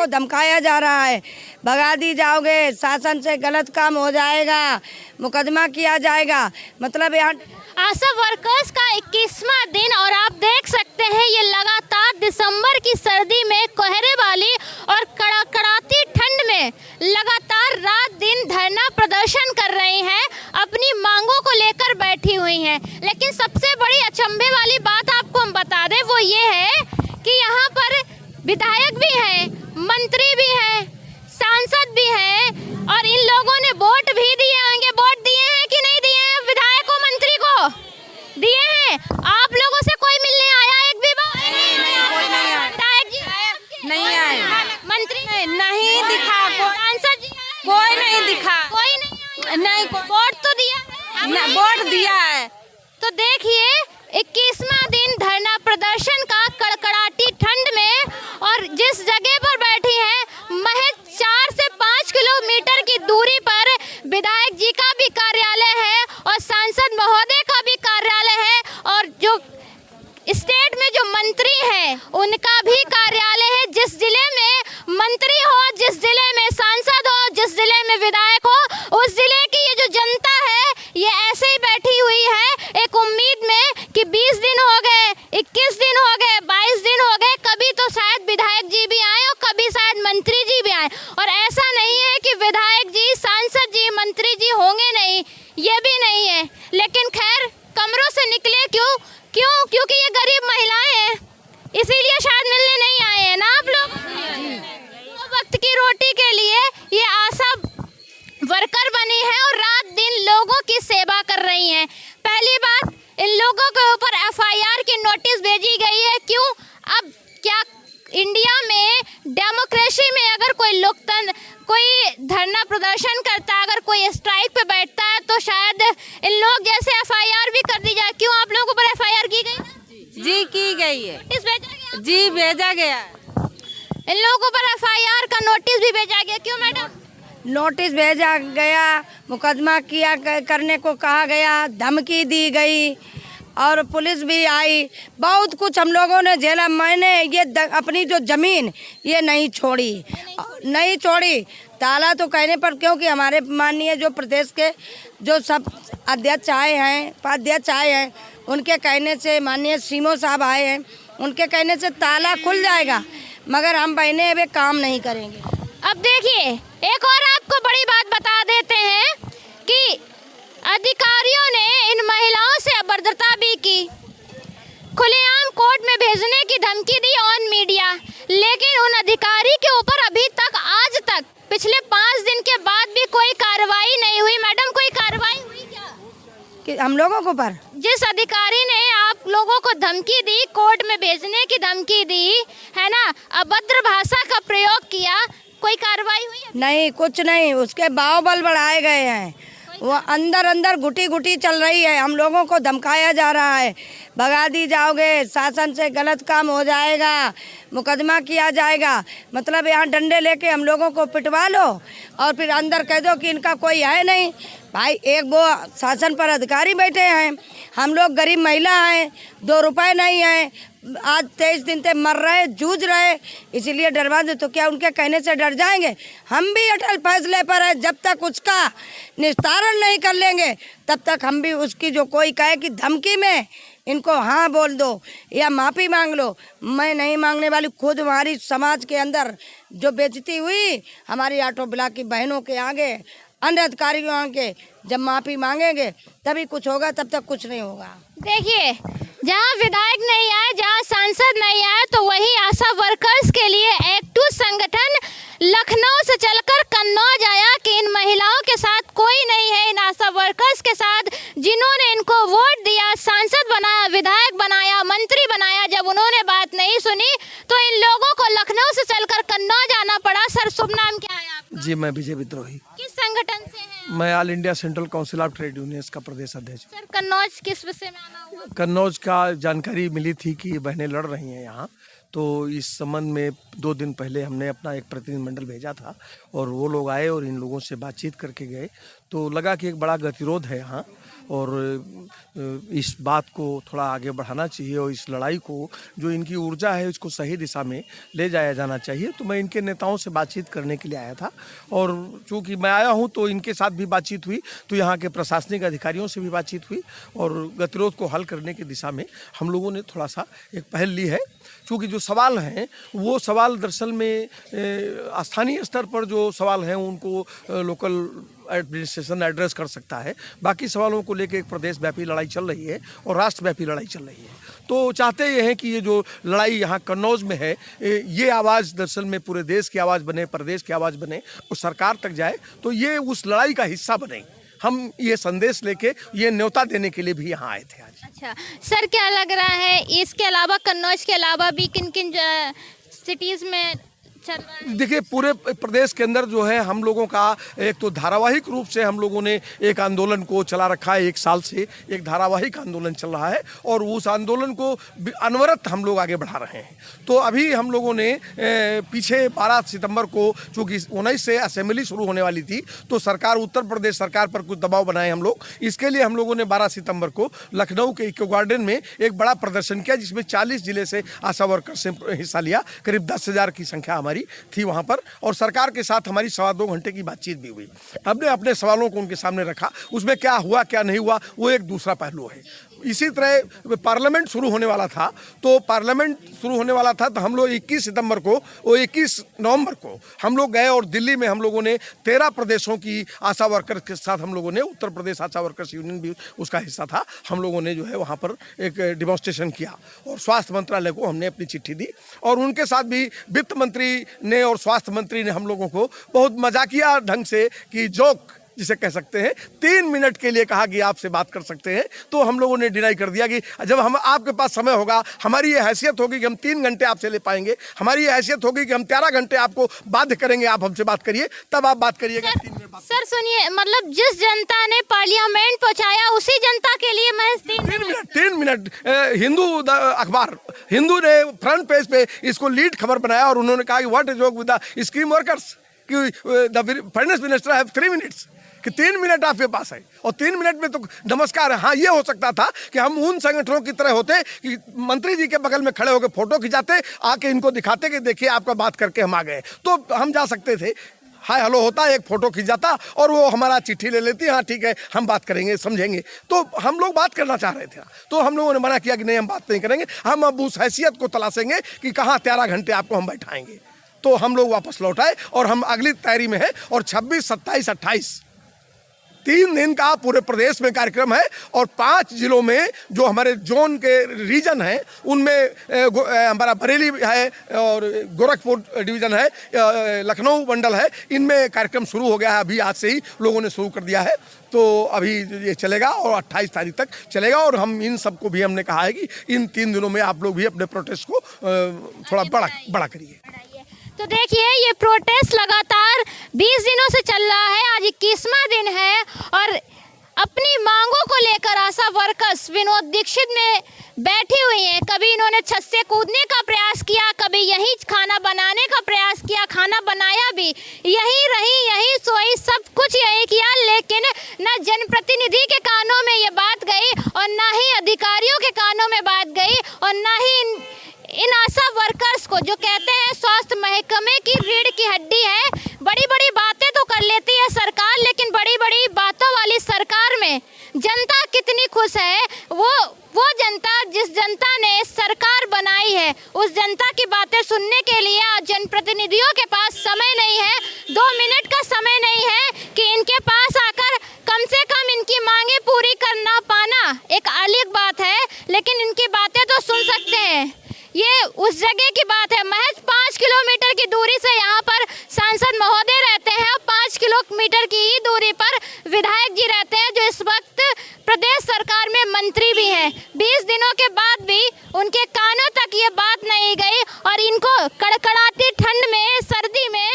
को धमकाया जा रहा है, भगा दी जाओगे, शासन से गलत काम हो जाएगा, मुकदमा किया जाएगा। मतलब यहाँ आशा वर्कर्स का 21वां दिन और आप देख सकते हैं ये लगातार दिसंबर की सर्दी में कोहरे वाली और कड़ाकड़ाती ठंड में लगातार रात दिन धरना प्रदर्शन कर रही हैं, अपनी मांगों को लेकर बैठी हुई हैं। लेकिन सबसे बड़ी अचंभे वाली बात आपको हम बता दें वो ये है कि यहाँ पर विधायक भी हैं, मंत्री भी हैं, सांसद भी हैं और इन लोगों ने वोट भी दिए होंगे। वोट दिए हैं कि नहीं दिए हैं? विधायकों मंत्री को दिए हैं। आप लोगों से कोई मिलने आया एक भी बार? कोई नहीं आया। विधायक जी नहीं आए, मंत्री नहीं दिखा, सांसद जी कोई नहीं दिखा, कोई नहीं नहीं वोट तो दिया है, वोट दिया है। तो देखिए 21वां दिन धरना प्रदर्शन का कड़कड़ाती ठंड में और जिस जगह पर बैठी हैं महज 4 से 5 किलोमीटर की दूरी पर विधायक जी का भी कार्यालय है और सांसद महोदय का भी कार्यालय है और जो स्टेट में जो मंत्री हैं उनका भी कार्यालय है। जिस जिले में मंत्री हो, जिस जिले में सांसद हो, जिस जिले में विधायक हो, उस जिले की ये जो जनता है ये ऐसे ही बैठी हुई है एक उम्मीद में कि 20 दिन हो गए, 21 दिन हो गए, 22 दिन हो गए, कभी तो शायद विधायक जी भी आए और कभी शायद मंत्री जी भी आए। और ऐसा नहीं है कि विधायक जी, सांसद जी, मंत्री जी होंगे नहीं, ये भी नहीं है। लेकिन खैर कमरों से निकले क्यों? क्योंकि ये गरीब महिलाएं हैं, इसीलिए शायद मिलने नहीं आए हैं ना आप लोग। तो वक्त की रोटी के लिए ये आशा वर्कर बनी है और रात दिन लोगों की सेवा कर रही हैं। पहली बात, इन लोगों के ऊपर FIR की नोटिस भेजी गई है। क्यों? अब क्या इंडिया में डेमोक्रेसी में अगर कोई धरना प्रदर्शन करता है, अगर कोई स्ट्राइक पे बैठता है तो शायद इन लोग जैसे FIR भी कर दी जाए। क्यों आप लोगों पर FIR की गई? जी की गई है। नोटिस भेजा गया? जी भेजा गया। इन लोगों पर FIR का नोटिस भी भेजा गया। क्यों मैडम? नोटिस भेजा गया, मुकदमा किया करने को कहा गया, धमकी दी गई और पुलिस भी आई, बहुत कुछ हम लोगों ने झेला। मैंने ये अपनी जो ज़मीन ये नहीं छोड़ी ताला तो कहने पर, क्योंकि हमारे माननीय जो प्रदेश के जो सब अध्यक्ष आए हैं, उपाध्यक्ष आए हैं, उनके कहने से, माननीय सीमो साहब आए हैं, उनके कहने से ताला खुल जाएगा, मगर हम बहने अभी काम नहीं करेंगे। अब देखिए एक और आपको बड़ी बात बता देते हैं कि अधिकारियों ने इन महिलाओं से अभद्रता भी की, खुलेआम कोर्ट में भेजने की धमकी दी ऑन मीडिया, लेकिन उन अधिकारी के ऊपर अभी तक, आज तक पिछले 5 दिन के बाद भी कोई कार्रवाई नहीं हुई। मैडम कोई कार्रवाई हुई क्या कि हम लोगों को पर? जिस अधिकारी ने आप लोगों को धमकी दी, कोर्ट में भेजने की धमकी दी है ना, अभद्र भाषा का प्रयोग किया, कोई कार्रवाई हुई है? नहीं, कुछ नहीं, उसके बाहुबल बढ़ाए गए हैं। वो अंदर गुटी चल रही है, हम लोगों को धमकाया जा रहा है, भगा दी जाओगे, शासन से गलत काम हो जाएगा, मुकदमा किया जाएगा। मतलब यहाँ डंडे लेके हम लोगों को पिटवा लो और फिर अंदर कह दो कि इनका कोई है नहीं। भाई एक वो शासन पर अधिकारी बैठे हैं, हम लोग गरीब महिला हैं, 2 रुपए नहीं हैं, आज 23 दिन से मर रहे, जूझ रहे, इसीलिए डरवा दे। तो क्या उनके कहने से डर जाएंगे? हम भी अटल फैसले पर है, जब तक उसका निस्तारण नहीं कर लेंगे तब तक हम भी उसकी, जो कोई कहे कि धमकी में इनको हाँ बोल दो या माफ़ी मांग लो, मैं नहीं मांगने वाली। खुद हमारी समाज के अंदर जो बेइज्जती हुई हमारी ऑटो ब्लॉक की बहनों के आगे, अन्य अधिकारियों आगे, जब माफ़ी मांगेंगे तभी कुछ होगा, तब तक कुछ नहीं होगा। देखिए जहाँ विधायक नहीं आए, जहाँ सांसद नहीं आए, तो वही आशा वर्कर्स के लिए एक्टिव संगठन लखनऊ से चलकर कन्नौज आया कि इन महिलाओं के साथ कोई नहीं है, इन आशा वर्कर्स के साथ जिन्होंने इनको वोट दिया, सांसद बनाया, विधायक बनाया, मंत्री बनाया, जब उन्होंने बात नहीं सुनी तो इन लोगों को लखनऊ से चलकर कन्नौज आना पड़ा। सर शुभ नाम क्या है आपका? जी मैं विजय विद्रोही। किस संगठन से हैं? मैं all India central council of trade unions का प्रदेश अध्यक्ष। सर कन्नौज किस विषय में आना हुआ? कन्नौज का जानकारी मिली थी कि बहनें लड़ रही हैं यहाँ, तो इस संबंध में 2 दिन पहले हमने अपना एक प्रतिनिधिमंडल भेजा था और वो लोग आए और इन लोगों से बातचीत करके गए, तो लगा कि एक बड़ा गतिरोध है यहाँ और इस बात को थोड़ा आगे बढ़ाना चाहिए और इस लड़ाई को जो इनकी ऊर्जा है उसको सही दिशा में ले जाया जाना चाहिए। तो मैं इनके नेताओं से बातचीत करने के लिए आया था और चूँकि मैं आया हूँ तो इनके साथ भी बातचीत हुई, तो यहाँ के प्रशासनिक अधिकारियों से भी बातचीत हुई और गतिरोध को हल करने की दिशा में हम लोगों ने थोड़ा सा एक पहल ली है। क्योंकि जो सवाल हैं वो सवाल दरअसल में स्थानीय स्तर पर जो सवाल हैं उनको लोकल एडमिनिस्ट्रेशन एड्रेस कर सकता है। बाकी सवालों को लेकर एक प्रदेश व्यापी लड़ाई चल रही है और राष्ट्रव्यापी लड़ाई चल रही है। तो चाहते ये हैं कि ये जो लड़ाई यहाँ कन्नौज में है ये आवाज़ दरअसल में पूरे देश की आवाज़ बने, प्रदेश की आवाज़ बने और सरकार तक जाए, तो ये उस लड़ाई का हिस्सा बने। हम ये संदेश लेके ये न्योता देने के लिए भी यहाँ आए थे आज। अच्छा सर, क्या लग रहा है इसके अलावा कन्नौज के अलावा भी किन किन सिटीज़ में चल रहा है? देखिए पूरे प्रदेश के अंदर जो है हम लोगों का एक तो धारावाहिक रूप से हम लोगों ने एक आंदोलन को चला रखा है। 1 साल से एक धारावाहिक आंदोलन चल रहा है और उस आंदोलन को अनवरत हम लोग आगे बढ़ा रहे हैं। तो अभी हम लोगों ने पीछे 12 सितंबर को चूँकि 19 से असेंबली शुरू होने वाली थी तो सरकार, उत्तर प्रदेश सरकार पर कुछ दबाव बनाए हम लोग। इसके लिए हम लोगों ने 12 सितंबर को लखनऊ के इको गार्डन में एक बड़ा प्रदर्शन किया जिसमें 40 जिले से आशा वर्कर्स ने हिस्सा लिया। करीब 10,000 की संख्या थी वहां पर और सरकार के साथ हमारी 2.25 घंटे की बातचीत भी हुई। हमने अपने सवालों को उनके सामने रखा, उसमें क्या हुआ क्या नहीं हुआ वो एक दूसरा पहलू है। इसी तरह पार्लियामेंट शुरू होने वाला था तो हम लोग 21 सितंबर को वो 21 नवंबर को हम लोग गए और दिल्ली में हम लोगों ने 13 प्रदेशों की आशा वर्कर्स के साथ हम लोगों ने, उत्तर प्रदेश आशा वर्कर्स यूनियन भी उसका हिस्सा था, हम लोगों ने जो है वहाँ पर एक डिमॉन्स्ट्रेशन किया और स्वास्थ्य मंत्रालय को हमने अपनी चिट्ठी दी और उनके साथ भी वित्त मंत्री ने और स्वास्थ्य मंत्री ने हम लोगों को बहुत मजाकिया ढंग से कि जोक जिसे कह सकते हैं 3 मिनट के लिए कहा कि आपसे बात कर सकते हैं। तो हम लोगों ने डिनाई कर दिया कि जब हम आपके पास समय होगा, हमारी ये हैसियत होगी कि हम 3 घंटे आपसे ले पाएंगे, हमारी ये हैसियत होगी कि हम 13 घंटे आपको बाध्य करेंगे आप हमसे बात करिए, तब आप बात करिएगा। 3 मिनट बात। सर सुनिए, मतलब जिस जनता ने पार्लियामेंट पहुंचाया उसी जनता के लिए महज 3 मिनट हिंदू अखबार हिंदू ने फ्रंट पेज पे इसको लीड खबर बनाया और उन्होंने कहा कि what is joke with the scheme workers कि the finance minister have 3 minutes कि 3 मिनट आपके पास है और 3 मिनट में तो नमस्कार है। हाँ, ये हो सकता था कि हम उन संगठनों की तरह होते कि मंत्री जी के बगल में खड़े होकर फोटो खिंचाते, आके इनको दिखाते कि देखिए आपका बात करके हम आ गए, तो हम जा सकते थे। हाय हेलो होता, एक फ़ोटो खींच जाता और वो हमारा चिट्ठी ले लेती, हाँ ठीक है हम बात करेंगे समझेंगे। तो हम लोग बात करना चाह रहे थे, तो हम लोगों ने मना किया कि नहीं हम बात नहीं करेंगे, हम अब उस हैसियत को तलाशेंगे कि कहाँ 13 घंटे आपको हम बैठाएंगे। तो हम लोग वापस लौट आए और हम अगली तैयारी में हैं और 26, 27, 28 3 दिन का पूरे प्रदेश में कार्यक्रम है और 5 जिलों में जो हमारे जोन के रीजन हैं उनमें हमारा बरेली है और गोरखपुर डिवीज़न है, लखनऊ मंडल है, इनमें कार्यक्रम शुरू हो गया है। अभी आज से ही लोगों ने शुरू कर दिया है, तो अभी ये चलेगा और 28 तारीख तक चलेगा। और हम इन सबको भी हमने कहा है कि इन 3 दिनों में आप लोग भी अपने प्रोटेस्ट को थोड़ा बड़ा करिए। तो देखिए ये प्रोटेस्ट लगातार 20 दिनों से चल रहा है, आज 21वां दिन है और अपनी मांगों को लेकर आशा वर्कर्स विनोद दीक्षित में बैठी हुई हैं। कभी इन्होंने छत से कूदने का प्रयास किया, कभी यहीं खाना बनाने का प्रयास किया, खाना बनाया भी, यहीं रही यहीं सोई, सब कुछ यही किया, लेकिन न जनप्रतिनिधि के कानों में ये बात गई और ना ही अधिकारियों के कानों में बात गई और ना ही इन आशा वर्कर्स को, जो कहते हैं स्वास्थ्य महकमे की रीढ़ की हड्डी है, बड़ी बड़ी बातें तो कर लेती है सरकार, लेकिन बड़ी बड़ी बातों वाली सरकार में जनता कितनी खुश है। वो जनता, जिस जनता ने सरकार बनाई है, उस जनता की बातें सुनने के लिए जनप्रतिनिधियों के पास समय नहीं है, 2 मिनट का समय नहीं है कि इनके पास आकर कम से कम इनकी मांगे पूरी करना पाना एक अलग बात है, लेकिन इनकी बातें तो सुन सकते हैं। ये उस जगह की बात है, महज 5 किलोमीटर की दूरी से यहाँ पर सांसद महोदय रहते हैं, 5 किलोमीटर की ही दूरी पर विधायक जी रहते हैं, जो इस वक्त प्रदेश सरकार में मंत्री भी हैं। 20 दिनों के बाद भी उनके कानों तक ये बात नहीं गई और इनको कड़कड़ाती ठंड में, सर्दी में